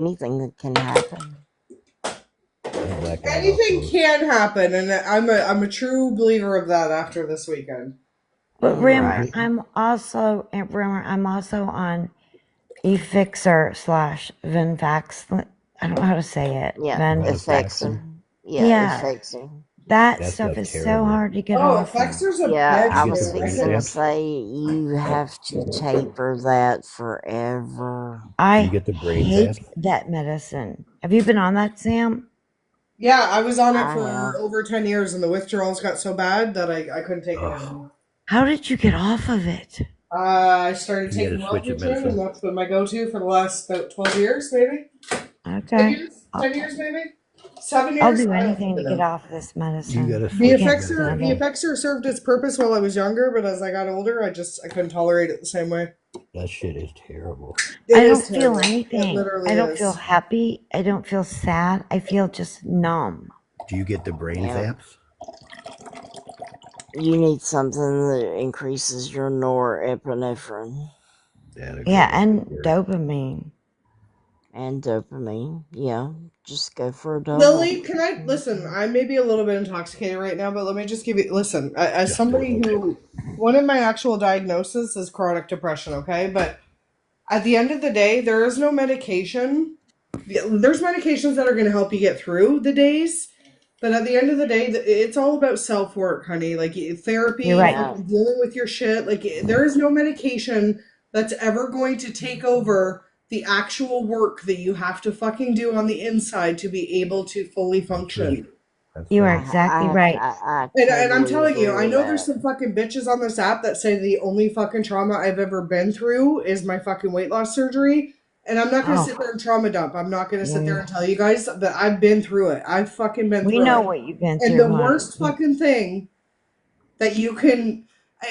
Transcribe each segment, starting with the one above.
anything that can happen. Anything can happen, and I'm a true believer of that after this weekend. But Right. Rimmer, I'm also on eFixer / Venfax. I don't know how to say it. Yeah, affects Venlafaxine. him. Yeah, it Yeah, affects him. that That stuff stuff's is so terrible. hard to get Oh, off of. Effexor's a Yeah, Did you I get the was brain fixing to zaps? say you have to taper that forever. Do you I get the brain hate zaps? that medicine. Have you been on that, Sam? Yeah, I was on it I for have. over 10 years, and the withdrawals got so bad that I couldn't take it Ugh. anymore. How did you get off of it? I started You got taking to switch of Wellbutrin, and medicine. that's been my go-to for the last about 12 years, maybe. 10 Okay. years? I'll, 10 years, maybe? 7 I'll years? do I don't anything even to get know. off this You got medicine. to I The switch can't of Effexor, stand medicine. the it. Effexor served its purpose while I was younger, but as I got older, I couldn't tolerate it the same way. That shit is terrible. It I is don't feel terrible. It anything. I literally don't feel is. happy. I don't feel sad. I feel just numb. Do you get the brain Yeah. zaps? You need something that increases your norepinephrine That'll Yeah, go and for it. dopamine. and dopamine. Yeah, just go for a double. Lily, can I listen? I may be a little bit intoxicated right now, but let me just give you listen. As Just a somebody little bit. who, one of my actual diagnoses is chronic depression, okay? But at the end of the day, there is no medication. There's medications that are going to help you get through the days, but at the end of the day, it's all about self work, honey. Like You're therapy, right. Yeah, fucking dealing with your shit. Like there is no medication that's ever going to take over the actual work that you have to fucking do on the inside to be able to fully That's right. function. That's You are right. exactly right. I And I'm totally telling you, agree I with know there's that. some fucking bitches on this app that say the only fucking trauma I've ever been through is my fucking weight loss surgery. And I'm not gonna sit Oh, there and trauma dump. I'm not gonna sit there yeah. and tell you guys that I've been through it. I've fucking been We through know it. what you've been And through, the hon. worst fucking thing that you can,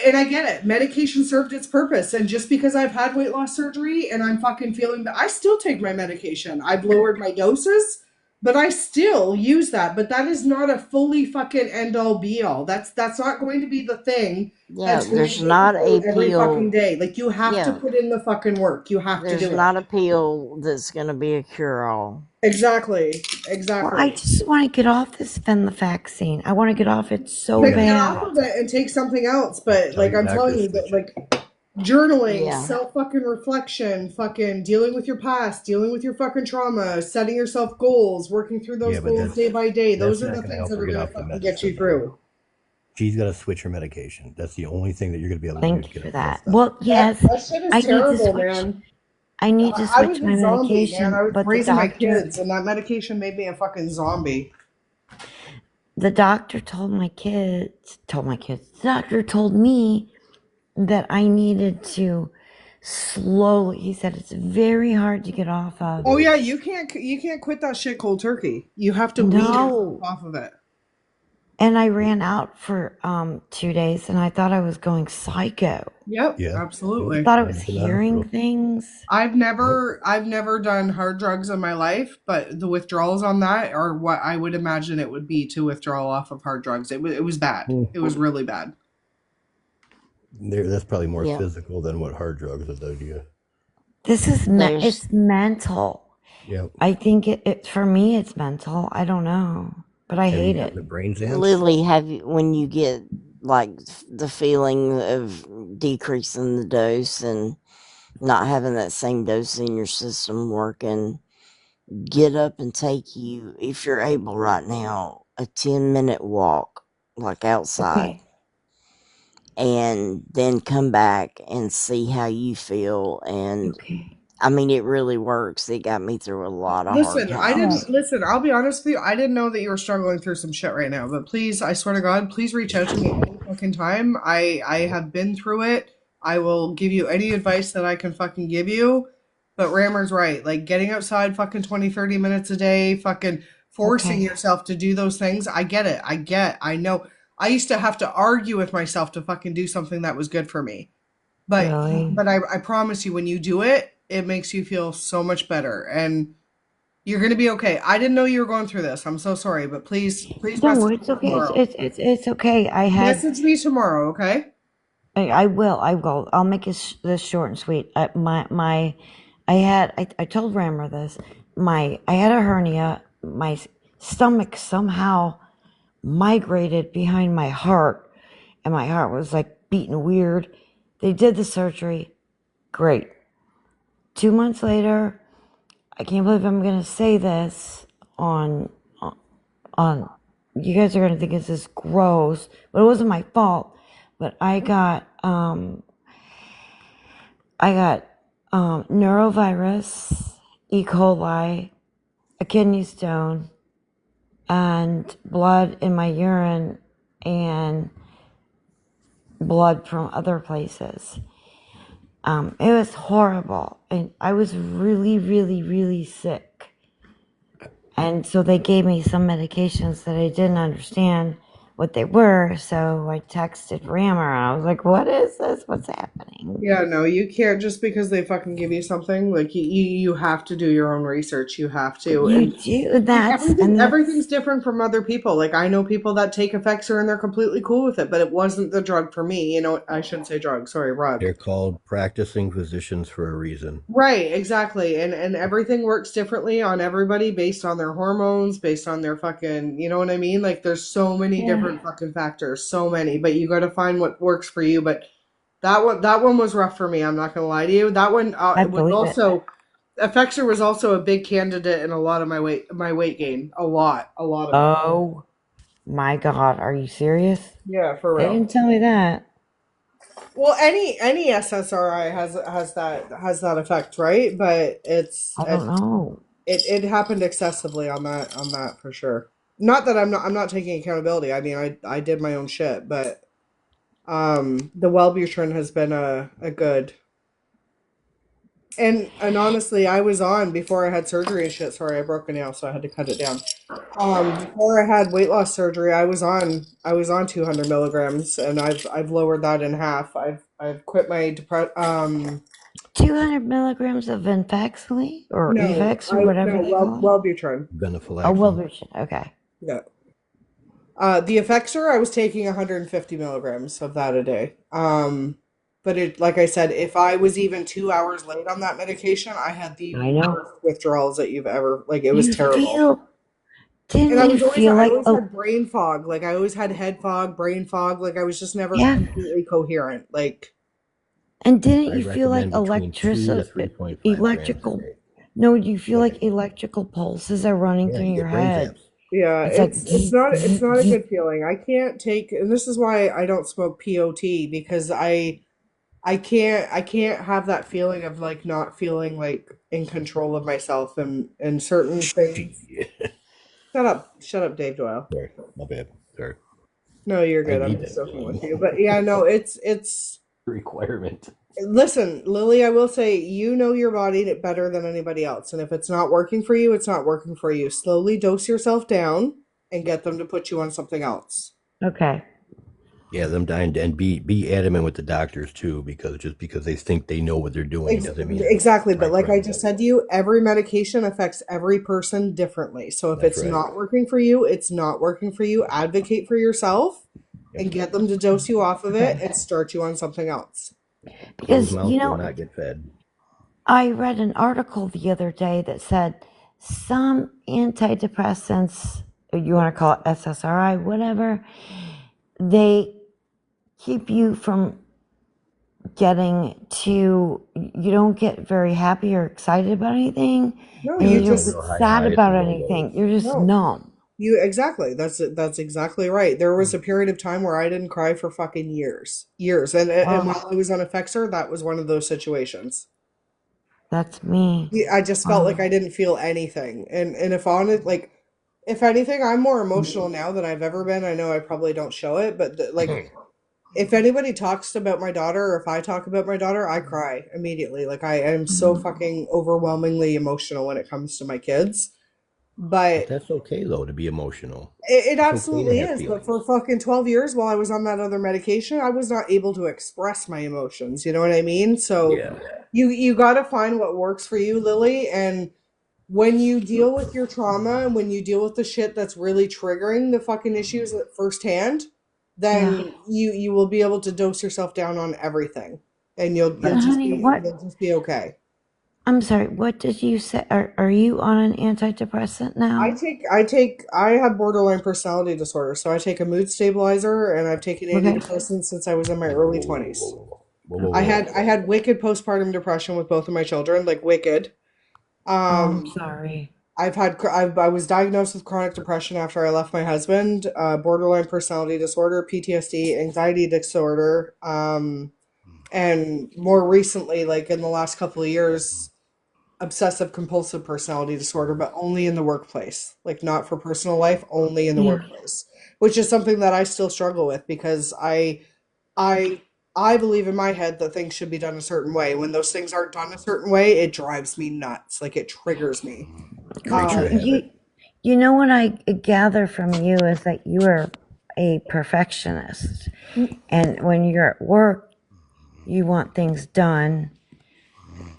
and I get it, medication served its purpose. And just because I've had weight loss surgery and I'm fucking feeling I still take my medication. I've lowered my doses, but I still use that. But that is not a fully fucking end all be all. That's not going to be the thing Yeah, that's going to there's get you not a through every fucking pill. day. Like you have to Yeah, put in the fucking work. You have to there's do it. not a pill that's gonna be a cure all. Exactly. Well, I Exactly. just want to get off this vaccine. I want to get off it so You But got get to off bad. of it and take something else. But tell like your I'm doctor telling to you that switch it. like journaling, Yeah, self fucking reflection, fucking dealing with your past, dealing with your fucking trauma, setting yourself goals, working through those Yeah, but goals day by day. that's Those are not the going to things help that her are get gonna off the fucking get medicine, you though. through. She's got to switch her medication. That's the only thing that you're going to be able to do to Thank you get for off that that. stuff. Well, yes, That shit is I need to terrible, switch. man. I need to I was switch a my zombie, man. medication, I was but raising my kids, and that medication made me a fucking zombie. the doctor the doctor told me that I needed to slowly. He said it's very hard to get off of. Oh yeah, you can't quit that shit cold turkey. You have to wean yourself No. off of it. And I ran out for 2 days, and I thought I was going psycho. Yep, Yeah. I Yep. absolutely. thought I End was up in the hearing hospital. things. Yep. I've never done hard drugs in my life, but the withdrawals on that are what I would imagine it would be to withdrawal off of hard drugs. It was bad. Hmm. It was really bad. That's probably more yeah. physical than what hard drugs would do to you. This is There's it's mental. Yep. I think it for me it's mental. I don't know, but I Have you hate gotten it. the brain zaps? Lily. Have you when you get like the feeling of decreasing the dose and not having that same dose in your system working? Get up and take you, if you're able right now, a 10-minute walk, like outside, Okay. and then come back and see how you feel. And Okay. I mean, it really works. It got me through a lot of hard Listen, I Oh, times. didn't listen. I'll be honest with you. I didn't know that you were struggling through some shit right now. But please, I swear to God, please reach out to me any fucking time. I have been through it. I will give you any advice that I can fucking give you. But Rammer's right. Like getting outside fucking 20, 30 minutes a day, fucking forcing okay. yourself to do those things. I get it. I know. I used to have to argue with myself to fucking do something that was good for me. But Really? I promise you, when you do it, it makes you feel so much better. And you're gonna be okay. I didn't know you were going through this. I'm so sorry, but please No, message it's me okay. tomorrow. It's okay. Message me tomorrow, okay? I will. I will. I'll make this short and sweet. I told Rammer this. I had a hernia. My stomach somehow migrated behind my heart, and my heart was like beating weird. They did the surgery. Great. 2 months later, I can't believe I'm gonna say this on on. You guys are gonna think this is gross, but it wasn't my fault. But I got neurovirus, E. coli, a kidney stone, and blood in my urine and blood from other places. It was horrible, and I was really, really, really sick. And so they gave me some medications that I didn't understand what they were. So I texted Rammer, and I was like, "What is this? What's happening?" Yeah, no, you can't just because they fucking give you something. Like you have to do your own research. You have to, You and do everything's different from other people. Like I know people that take Effexor and they're completely cool with it, but it wasn't the drug for me. You know, I shouldn't say drug. Sorry, rug. They're called practicing physicians for a reason. Right, exactly. And everything works differently on everybody based on their hormones, based on their fucking, you know what I mean? Like there's so many different fucking factors, so many, but you got to find what works for you. But that one was rough for me. I'm not gonna lie to you. That one I was believe it. also Effexor was also a big candidate in a lot of my weight gain. A lot of it. Oh my God, are you serious? Yeah, for They real. didn't tell me that. Well, any SSRI has that effect, right? But I don't know. it happened excessively on that for sure. Not that I'm not taking accountability. I mean, I did my own shit, but the Wellbutrin has been a good. And honestly, I was on before I had surgery and shit. Sorry, I broke a nail, so I had to cut it down. Before I had weight loss surgery, I was on 200 milligrams, and I've lowered that in half. I've quit my 200 milligrams of Venfaxly or no, Efex or whatever they call it. Wellbutrin. Oh, Venlafaxine. Wellbutrin. Okay. Yeah. The Effexor, I was taking 150 milligrams of that a day. But like I said, if I was even 2 hours late on that medication, I had the I know. worst withdrawals that you've ever, like, it was You terrible. feel, And didn't I you was always, feel I like, always oh, had brain fog. Like, I always had head fog, brain fog. Like, I was just never yeah. completely coherent. Like, And didn't I you feel like recommend between 2 to 3.5 grams a electrical, day. no, do you feel Go like ahead. electrical pulses are running Yeah, through you your get brain head? zaps. yeah, It's like, it's not a good feeling. I can't take, and this is why I don't smoke POT because I can't have that feeling of like not feeling like in control of myself and certain things. Shut up, Dave Doyle. Sorry, my bad. Sorry. No, you're I good. I'm need just that joking with feeling. you. But yeah, no, it's Requirement. listen, Lily, I will say you know your body better than anybody else. And if it's not working for you, it's not working for you. Slowly dose yourself down and get them to put you on something else. okay. Yeah, them dying and be adamant with the doctors too, because just because they think they know what they're doing doesn't mean it's Exactly, but right like for I just everybody. said to you, every medication affects every person differently. So if That's it's right. not working for you, it's not working for you. Advocate for yourself and Yep. get them to dose you off of it Okay. and start you on something else. Closed Because, mouth will not get fed. I read an article the other day that said some antidepressants, you want to call it SSRI, whatever, they keep you from you don't get very happy or excited about anything, No, and you you don't just get Real high sad highs about and low anything. lows. You're just no. numb. You exactly. That's exactly right. There was a period of time where I didn't cry for fucking years. Years. And while Oh, I was on Effexor, that was one of those situations. that's me. Yeah, I just felt like I Oh, didn't feel anything. And if on it like if anything, I'm more emotional now than I've ever been. I know I probably don't show it, but like if anybody talks about my daughter or if I talk about my daughter, I cry immediately. Like I am so fucking overwhelmingly emotional when it comes to my kids. But But that's okay though to be emotional. it It's okay to absolutely have is. But feelings. for fucking 12 years while I was on that other medication, I was not able to express my emotions. You know what I mean? So Yeah. you got to find what works for you, Lily. And when you deal with your trauma and when you deal with the shit that's really triggering the fucking issues at firsthand, yeah. then you will be able to dose yourself down on everything, and you'll But just honey, be you'll just be okay. I'm sorry, what did you say? Are you on an antidepressant I now? I have borderline personality disorder, so I take a mood stabilizer and I've taken Okay. antidepressants since I was in my Whoa, early whoa, whoa, 20s. whoa, whoa, whoa, I whoa, had I whoa. had wicked postpartum depression with both of my children, like wicked. Oh, I'm Um, sorry. I was diagnosed with chronic depression after I left my husband, borderline personality disorder, PTSD, anxiety disorder, and more recently, like in the last couple of years, obsessive compulsive personality disorder, but only in the workplace, like not for personal life, only in the Yeah. workplace, which is something that I still struggle with because I I believe in my head that things should be done a certain way. When those things aren't done a certain way, it drives me nuts. Like it triggers me. Creature of habit. You know what I gather from you is that you are a perfectionist. And when you're at work, you want things done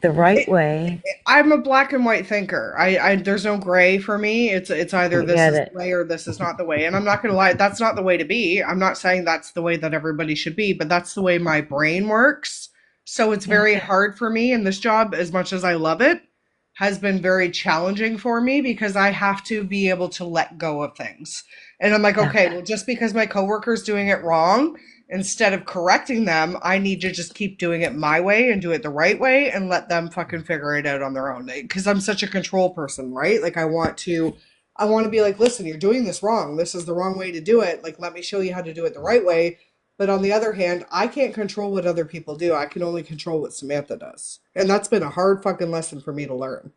the right way. I'm a black and white thinker. I there's no gray for me. It's either I this get is the it. way or this is not the way. And I'm not gonna lie, that's not the way to be. I'm not saying that's the way that everybody should be, but that's the way my brain works. So it's Yeah. very hard for me, and this job, as much as I love it, has been very challenging for me because I have to be able to let go of things. And I'm like, Yeah. okay, well, just because my coworker's doing it wrong, instead of correcting them, I need to just keep doing it my way and do it the right way and let them fucking figure it out on their own. Because I'm such a control person, right? Like I want to be like, listen, you're doing this wrong. This is the wrong way to do it. Like, let me show you how to do it the right way. But on the other hand, I can't control what other people do. I can only control what Samantha does. And that's been a hard fucking lesson for me to learn.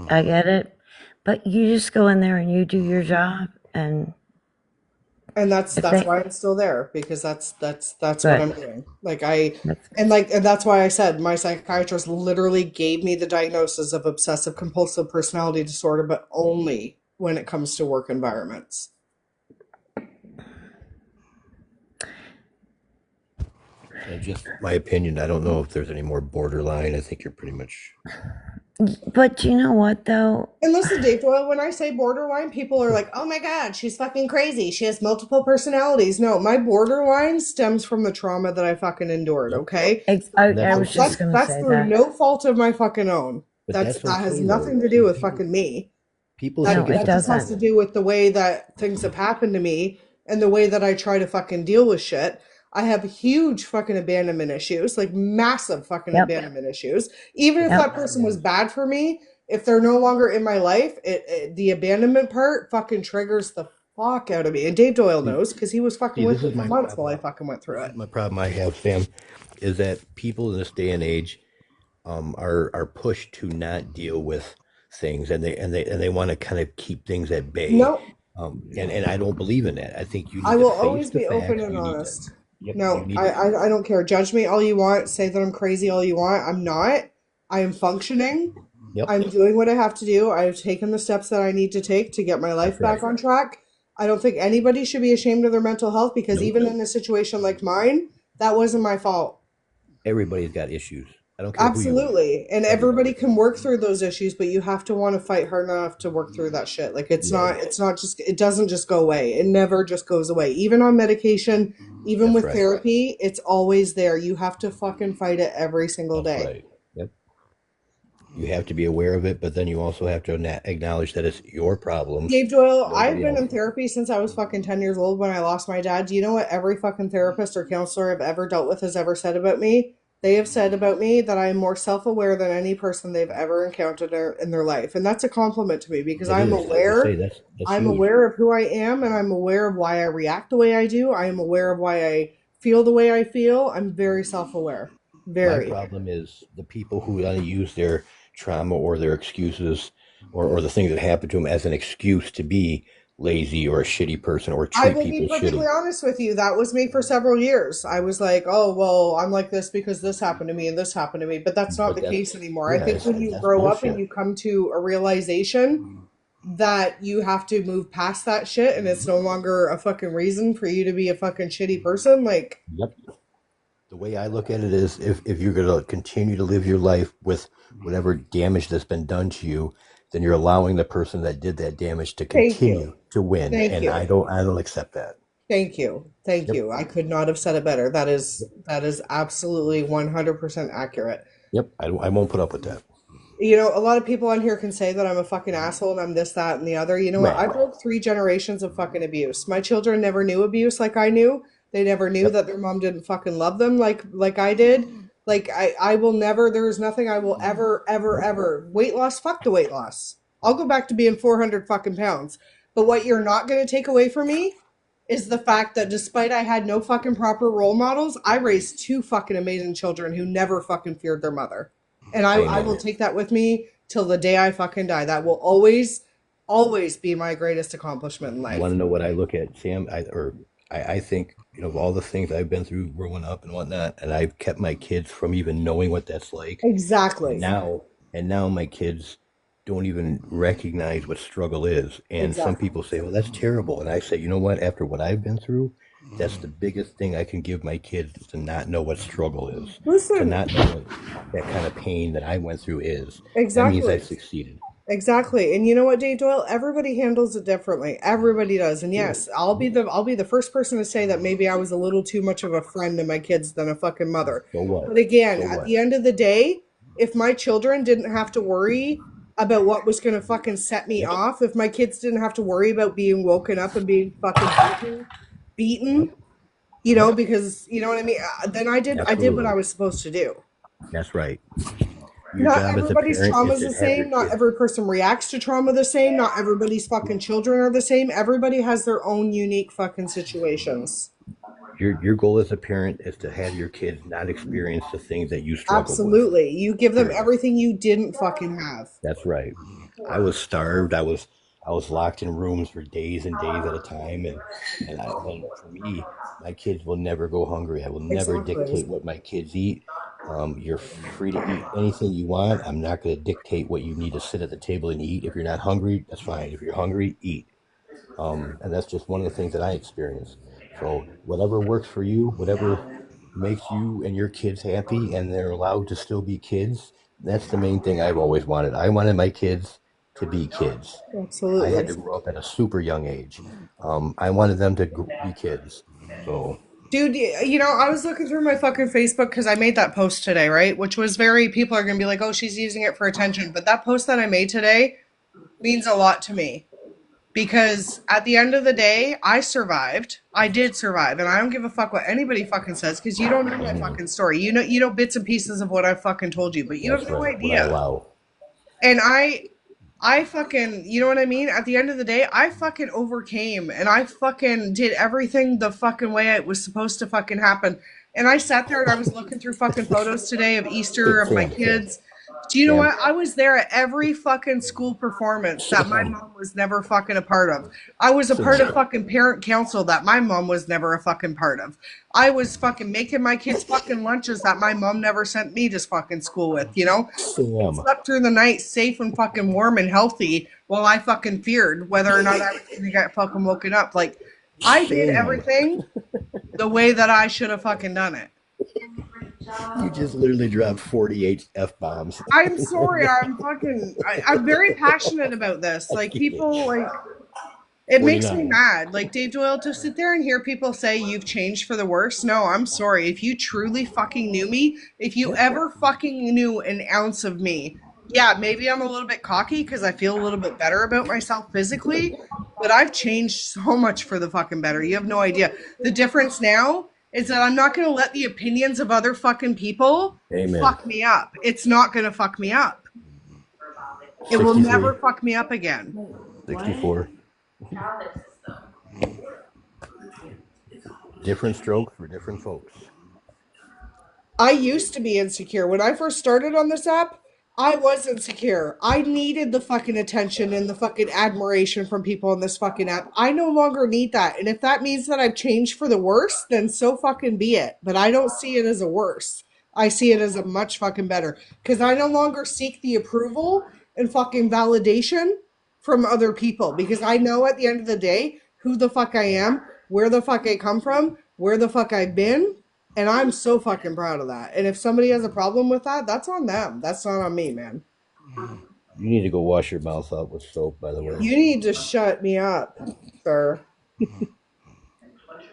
I get it. But you just go in there and you do your job and And if that's they why I'm still there because that's what good. I'm doing. Like I That's and that's why I said my psychiatrist literally gave me the diagnosis of obsessive compulsive personality disorder, but only when it comes to work environments. Just my opinion. I don't know if there's any more borderline. I think you're pretty much. but you know what though? And listen, Dave Doyle, when I say borderline, people are like, oh my God, she's fucking crazy. She has multiple personalities. No, my borderline stems from the trauma that I fucking endured, Yep. okay? And I that's was okay. just gonna That's say through that. no fault of my fucking own. But that's That has okay though. nothing to do See, with people fucking me. people No, think it's it That just has doesn't. to do with the way that things have happened to me and the way that I try to fucking deal with shit. I have huge fucking abandonment issues, like massive fucking Yep. abandonment issues. Even the if Yep. that bottom person line was is bad for me, if they're no longer in my life, the abandonment part fucking triggers the fuck out of me. And Dave Doyle see, knows because he was fucking see with this me is for my months while problem. I fucking went through This it. is my problem I have, Sam, is that people in this day and age are pushed to not deal with things, and they want to kind of keep things at bay. No, And I don't believe in that. I think you I need to will face always the be open facts. and You need to, honest. yep, you No, need to. I don't care. Judge me all you want. Say that I'm crazy all you want. I'm not. I am functioning. Yep, I'm doing what I have to do. I've taken the steps that I need to take to get my that's life back right. on track. I don't think anybody should be ashamed of their mental health because Nope. even in a situation like mine, that wasn't my fault. Everybody's got issues. I don't care who you are. Absolutely. And everybody Everybody. can work through those issues, but you have to want to fight hard enough to work through that shit. Like Right. it's not just it doesn't just go away. It never just goes away. Even on medication, even That's with right. therapy, it's always there. You have to fucking fight it every single That's day. right. Yep. You have to be aware of it, but then you also have to acknowledge that it's your problems, Dave Doyle, I've nobody been in else's. therapy since I was fucking 10 years old when I lost my dad. Do you know what every fucking therapist or counselor I've ever dealt with has ever said about me? They have said about me that I am more self aware than any person they've ever encountered in their life. And that's a compliment to me because It is. I would say that's I'm huge. aware of who I am and I'm aware of why I react the way I do. I am aware of why I feel the way I feel. I'm very self aware. My Very. problem is the people who want to use their trauma or their excuses or the things that happen to them as an excuse to be lazy or a shitty person or I treat will be people perfectly shitty. honest with you. That was me for several years. I was like, oh, well, I'm like this because this happened to me and this happened to me. But that's not But the case that's, anymore. I yeah, think when you that's grow up and bullshit. you come to a realization that you have to move past that shit and it's no longer a fucking reason for you to be a fucking shitty person, like, Yep. The way I look at it is if you're going to continue to live your life with whatever damage that's been done to you, then you're allowing the person that did that damage to thank you. continue to win. Thank And you. I don't accept that. Thank you. Thank Yep. you. I could not have said it better. Yep. That is absolutely 100% accurate. Yep, I won't put up with that. You know, a lot of people on here can say that I'm a fucking asshole and I'm this, that, and the other. You know what? I Well, broke 3 generations of fucking abuse. My children never knew abuse like I knew. They never knew yep. that their mom didn't fucking love them like I did. Like I will never. There is nothing I will ever. Weight loss. Fuck the weight loss. I'll go back to being 400 fucking pounds. But what you're not going to take away from me is the fact that despite I had no fucking proper role models, I raised 2 fucking amazing children who never fucking feared their mother. And I will Amen. take that with me till the day I fucking die. That will always be my greatest accomplishment in You want life. to know what I look at, Sam? I think, of all the things I've been through growing up and whatnot, and I've kept my kids from even knowing what that's like. And Exactly. now, and now my kids don't even recognize what struggle is. And some Exactly. people say, well, that's terrible. And I say, you know what? After what I've been through, that's the biggest thing I can give my kids is to not know what struggle is, to Listen, not know what that kind of pain that I went through is. That means exactly. I've succeeded. Exactly. And you know what, Dave Doyle? Everybody handles it differently. Everybody does. And Sure. yes, I'll be the first person to say that maybe I was a little too much of a friend to my kids than a fucking mother. So what? But again, So at what? the end of the day, if my children didn't have to worry about what was going to fucking set me Yep. off, if my kids didn't have to worry about being woken up and being fucking Yep. beaten, Yep. because you know what I mean, then I did what I Absolutely. was supposed to do. That's right. Your Not job as a everybody's parent trauma is is to the have your same. Not kids. every person reacts to trauma the same. Not everybody's fucking children are the same. Everybody has their own unique fucking situations. Your goal as a parent is to have your kids not experience the things that you struggled with. Absolutely. You give them Period. everything you didn't fucking have. That's right. I was starved. I was locked in rooms for days and days at a time, and for me, my kids will never go hungry. I will never Exactly. dictate what my kids eat. You're free to eat anything you want. I'm not going to dictate what you need to sit at the table and eat. If you're not hungry, that's fine. If you're hungry, eat. And that's just one of the things that I experienced. So whatever works for you, whatever makes you and your kids happy, and they're allowed to still be kids. That's the main thing I've always wanted. I wanted my kids to be kids. I had Absolutely. to grow up at a super young age. I wanted them to be kids. So Dude, I was looking through my fucking Facebook because I made that post today, right? Which was people are going to be like, oh, she's using it for attention. But that post that I made today means a lot to me. Because at the end of the day, I survived. I did survive, and I don't give a fuck what anybody fucking says because you don't know my mhm, fucking story. You know bits and pieces of what I fucking told you, but you have that's no right. What I idea. allow. And I fucking, you know what I mean? At the end of the day, I fucking overcame and I fucking did everything the fucking way it was supposed to fucking happen. And I sat there and I was looking through fucking photos today of Hey, Easter of my Sam, Sam, kids. Do you know Sam, what? I was there at every fucking school performance that my Sam. mom was never fucking a part of. I was a part of Sam, fucking parent council that my mom was never a fucking part of. I was fucking making my kids fucking lunches that my mom never sent me to fucking school with, you know? Sam, Slept through the night safe and fucking warm and healthy while I fucking feared whether or not I was gonna get fucking woken up. Like, I did Sam. everything the way that I should have fucking done it. You just literally dropped 48 f bombs. I'm sorry, I'm very passionate about this. Like, people, like, it makes me 49. mad. Like, Dave Doyle, to sit there and hear people say you've changed for the worse. No, I'm sorry. If you truly fucking knew me, if you Yep. ever fucking knew an ounce of me, yeah, maybe I'm a little bit cocky because I feel a little bit better about myself physically, but I've changed so much for the fucking better. You have no idea. The difference now is that I'm not going to let the opinions of other fucking people Amen. fuck me up. It's not going to fuck me up. It will 63, never fuck me up again. 64. Different strokes for different folks. I used to be insecure. When I first started on this app, I was insecure. I needed the fucking attention and the fucking admiration from people on this fucking app. I no longer need that. And if that means that I've changed for the worse, then so fucking be it. But I don't see it as a worse. I see it as a much fucking better. Because I no longer seek the approval and fucking validation from other people. Because I know at the end of the day who the fuck I am, where the fuck I come from, where the fuck I've been, and I'm so fucking proud of that. And if somebody has a problem with that, that's on them. That's not on me, man. You need to go wash your mouth out with soap, by the way. You need to shut me up, sir.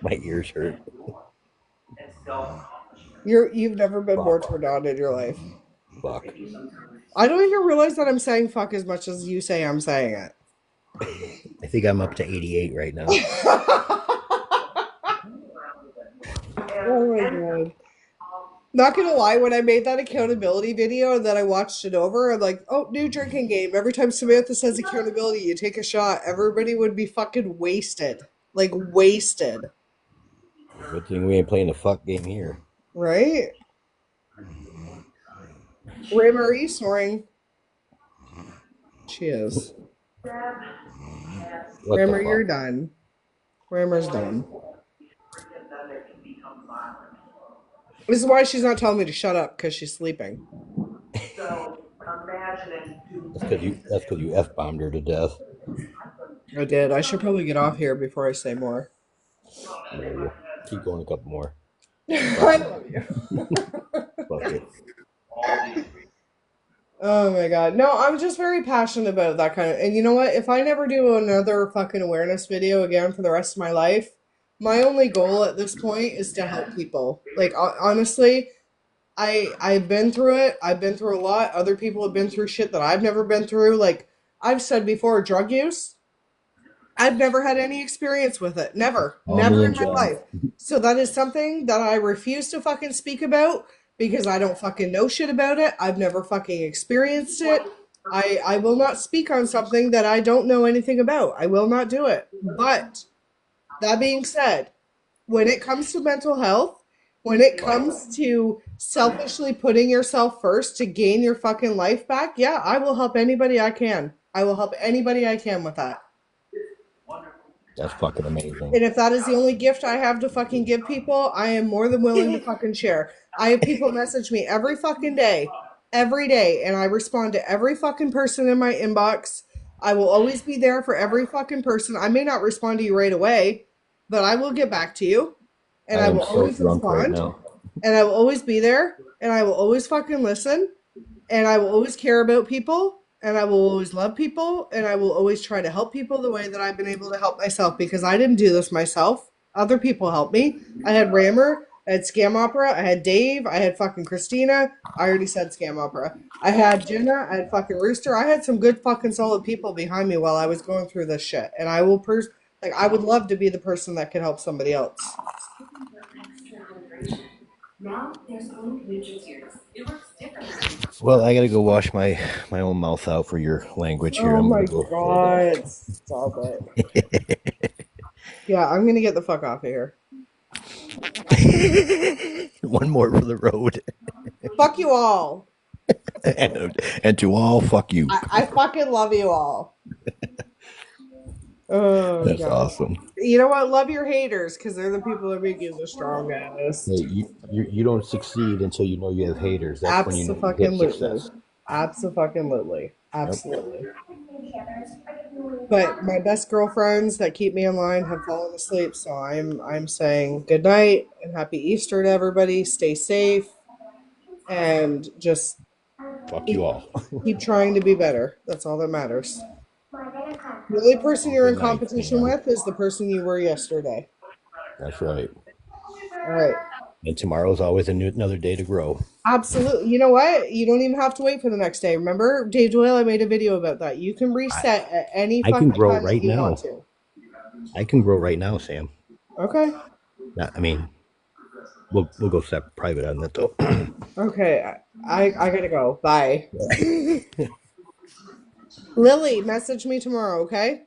My ears hurt. You've never been more turned on in your life. Fuck. I don't even realize that I'm saying fuck as much as you say I'm saying it. I think I'm up to 88 right now. Oh my god. Not gonna lie, when I made that accountability video and then I watched it over, I'm like, oh, new drinking game. Every time Samantha says accountability, you take a shot. Everybody would be fucking wasted. Like, wasted. Good thing we ain't playing the fuck game here. Right? Rim, are you snoring? She is. What the Rimmer, fuck? you're done. Rimmer's done. This is why she's not telling me to shut up, because she's sleeping. That's because you F-bombed her to death. I did. I should probably get off here before I say more. Yeah, we'll keep going a couple more. I love you. Fuck it. Oh my god. No, I'm just very passionate about that kind of. And you know what? If I never do another fucking awareness video again for the rest of my life, my only goal at this point is to help people. Like honestly, I've been through it. I've been through a lot. Other people have been through shit that I've never been through. Like I've said before, drug use. I've never had any experience with it. Never. Oh, me Never in and my Jen. life. So that is something that I refuse to fucking speak about because I don't fucking know shit about it. I've never fucking experienced it. I will not speak on something that I don't know anything about. I will not do it. But that being said, when it comes to mental health, when it comes to selfishly putting yourself first to gain your fucking life back, yeah, I will help anybody I can. I will help anybody I can with that. That's fucking amazing. And if that is the only gift I have to fucking give people, I am more than willing to fucking share. I have people message me every day, and I respond to every fucking person in my inbox. I will always be there for every fucking person. I may not respond to you right away, but I will get back to you, and I I am will so always drunk right respond, now. and I will always be there, and I will always fucking listen, and I will always care about people, and I will always love people, and I will always try to help people the way that I've been able to help myself because I didn't do this myself. Other people helped me. I had Rammer, I had Scam Opera, I had Dave, I had fucking Christina. I already said Scam Opera. I had Jenna, I had fucking Rooster. I had some good fucking solid people behind me while I was going through this shit. And I will like I would love to be the person that could help somebody else. Well, I gotta go wash my own mouth out for your language here. Oh I'm my gonna go head god, stop it. Yeah, I'm gonna get the fuck off of here. off. One more for the road. Fuck you all. and to all, fuck you. I fucking love you all. Oh That's god. awesome. You know what? Love your haters because they're the people that make you the strongest. Hey, you don't succeed until you know you have haters. That's when you know you hit Abso-fucking-lutely. success. Abso-fucking-lutely. Yep. Absolutely. But my best girlfriends that keep me in line have fallen asleep, so I'm saying good night and happy Easter to everybody. Stay safe and just Fuck you keep, all. keep trying to be better. That's all that matters. The only person you're in Good night, competition Sam. with is the person you were yesterday. That's right. All right. And tomorrow's always another day to grow. Absolutely. You know what? You don't even have to wait for the next day. Remember, Dave Doyle, I made a video about that. You can reset at any I can fucking grow time that right you want now. to. I can grow right now, Sam. Okay. I mean, we'll go private on that though. Okay. I gotta go. Bye. Lily, message me tomorrow, okay?